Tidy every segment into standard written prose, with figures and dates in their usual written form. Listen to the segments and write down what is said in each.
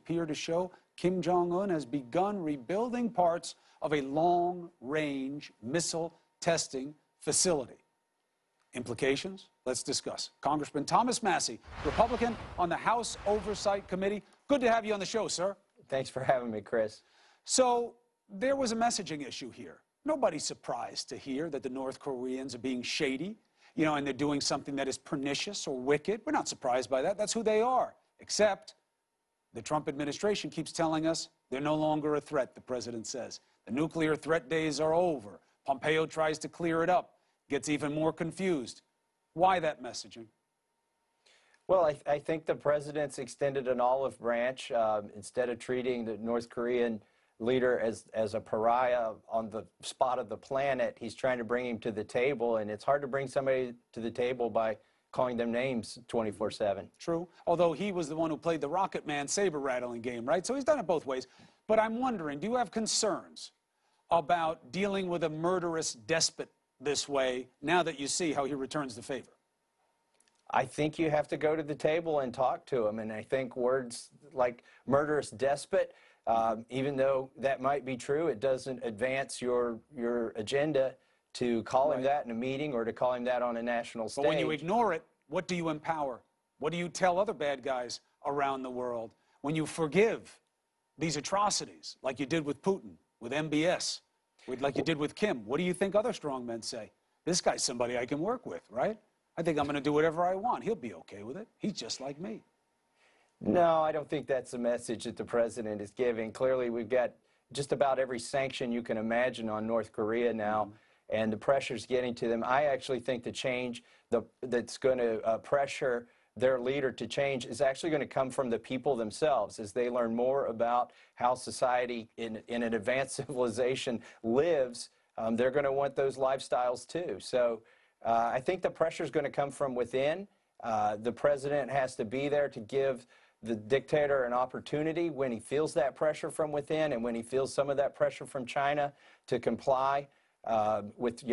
appear to show Kim Jong-un has begun rebuilding parts of a long-range missile testing facility. Implications? Let's discuss. Congressman Thomas Massie, Republican on the House Oversight Committee. Good to have you on the show, sir. Thanks for having me, Chris. So there was a messaging issue here. Nobody's surprised to hear that the North Koreans are being shady, and they're doing something that is pernicious or wicked. We're not surprised by that. That's who they are. Except the Trump administration keeps telling us they're no longer a threat, the president says. The nuclear threat days are over. Pompeo tries to clear it up, gets even more confused. Why that messaging? Well, I think the president's extended an olive branch. Instead of treating the North Korean leader as a pariah on the spot of the planet, he's trying to bring him to the table, and it's hard to bring somebody to the table by calling them names 24/7. True, although he was the one who played the Rocket Man saber-rattling game, right? So he's done it both ways. But I'm wondering, do you have concerns about dealing with a murderous despot this way now that you see how he returns the favor? I think you have to go to the table and talk to him, and I think words like murderous despot, even though that might be true, it doesn't advance your agenda to call him that in a meeting or to call him that on a national stage. But when you ignore it, what do you empower? What do you tell other bad guys around the world? When you forgive these atrocities, like you did with Putin, with MBS, like you did with Kim, what do you think other strongmen say? This guy's somebody I can work with, right? I think I'm going to do whatever I want. He'll be okay with it. He's just like me. No, I don't think that's the message that the president is giving. Clearly, we've got just about every sanction you can imagine on North Korea now, and the pressure's getting to them. I actually think the change that's going to pressure their leader to change is actually going to come from the people themselves as they learn more about how society in an advanced civilization lives. They're going to want those lifestyles too. So I think the pressure is going to come from within. The president has to be there to give the dictator an opportunity when he feels that pressure from within and when he feels some of that pressure from China to comply with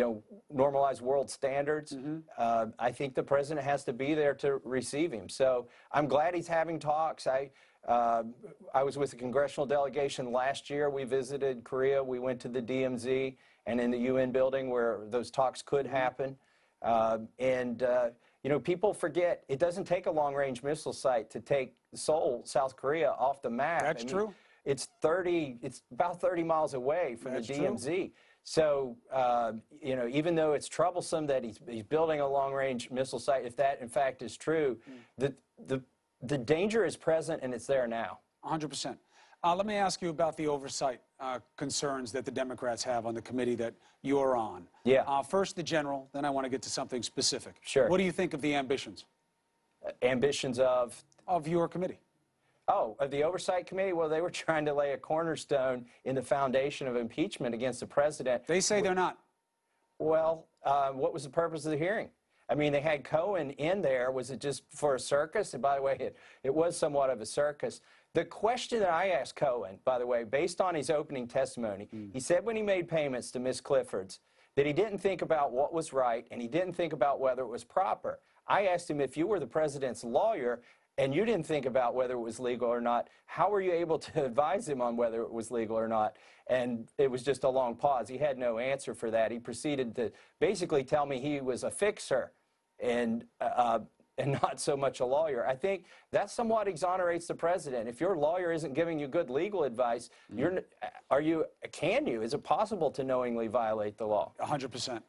normalized world standards. I think the president has to be there to receive him. So I'm glad he's having talks. I was with the congressional delegation last year. We visited Korea. We went to the DMZ and in the UN building where those talks could happen. People forget it doesn't take a long-range missile site to take Seoul, South Korea, off the map. That's true. It's about 30 miles away from the DMZ. True. So, even though it's troublesome that he's building a long-range missile site, if that in fact is true, the danger is present and it's there now. 100%. Let me ask you about the oversight concerns that the Democrats have on the committee that you're on. Yeah. First the general, then I want to get to something specific. Sure. What do you think of the ambitions? Ambitions of? Of your committee. Oh, of the Oversight Committee? Well, they were trying to lay a cornerstone in the foundation of impeachment against the president. They say they're not. Well, what was the purpose of the hearing? I mean, they had Cohen in there. Was it just for a circus? And by the way, it was somewhat of a circus. The question that I asked Cohen, by the way, based on his opening testimony, he said when he made payments to Ms. Clifford's that he didn't think about what was right and he didn't think about whether it was proper. I asked him, if you were the president's lawyer and you didn't think about whether it was legal or not, how were you able to advise him on whether it was legal or not? And it was just a long pause. He had no answer for that. He proceeded to basically tell me he was a fixer and not so much a lawyer. I think that somewhat exonerates the president. If your lawyer isn't giving you good legal advice, can you? Is it possible to knowingly violate the law? 100%.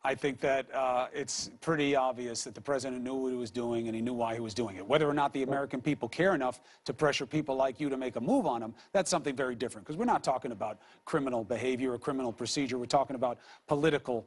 I think that it's pretty obvious that the president knew what he was doing and he knew why he was doing it. Whether or not the American people care enough to pressure people like you to make a move on him, that's something very different. Because we're not talking about criminal behavior or criminal procedure. We're talking about political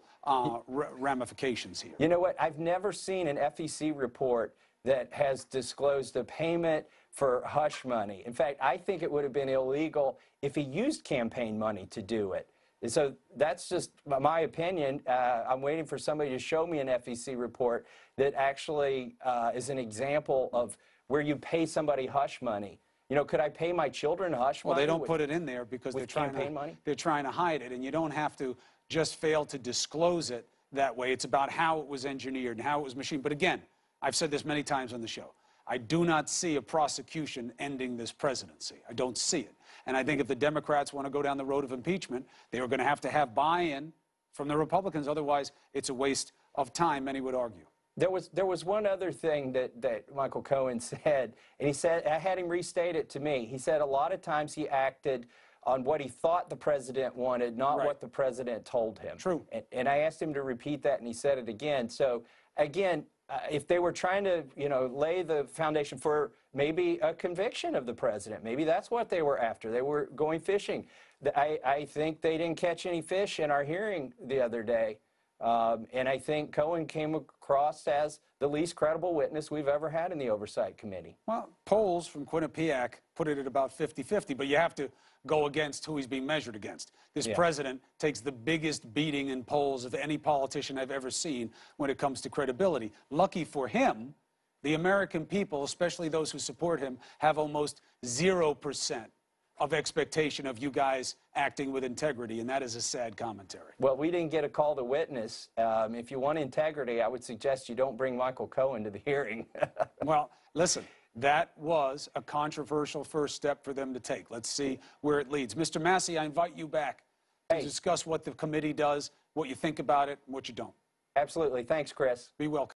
ramifications here. You know what? I've never seen an FEC report that has disclosed a payment for hush money. In fact, I think it would have been illegal if he used campaign money to do it. So that's just my opinion. I'm waiting for somebody to show me an FEC report that actually is an example of where you pay somebody hush money. Could I pay my children hush money? Well, they don't put it in there because they're trying to hide it, and you don't have to just fail to disclose it that way. It's about how it was engineered and how it was machined. But again, I've said this many times on the show. I do not see a prosecution ending this presidency. I don't see it. And I think if the Democrats want to go down the road of impeachment, they are going to have buy-in from the Republicans. Otherwise, it's a waste of time, many would argue. There was one other thing that Michael Cohen said, and he said, I had him restate it to me. He said a lot of times he acted on what he thought the president wanted, not what the president told him. True. And I asked him to repeat that, and he said it again. So, again, if they were trying to, lay the foundation for maybe a conviction of the president, maybe that's what they were after. They were going fishing. I think they didn't catch any fish in our hearing the other day. And I think Cohen came across as the least credible witness we've ever had in the Oversight Committee. Well, polls from Quinnipiac put it at about 50-50, but you have to go against who he's being measured against. This president takes the biggest beating in polls of any politician I've ever seen when it comes to credibility. Lucky for him, the American people, especially those who support him, have almost 0% of expectation of you guys acting with integrity, and that is a sad commentary. Well, we didn't get a call to witness. If you want integrity, I would suggest you don't bring Michael Cohen to the hearing. Well, listen, that was a controversial first step for them to take. Let's see where it leads. Mr. Massie, I invite you back to discuss what the committee does, what you think about it, and what you don't. Absolutely. Thanks, Chris. Be welcome.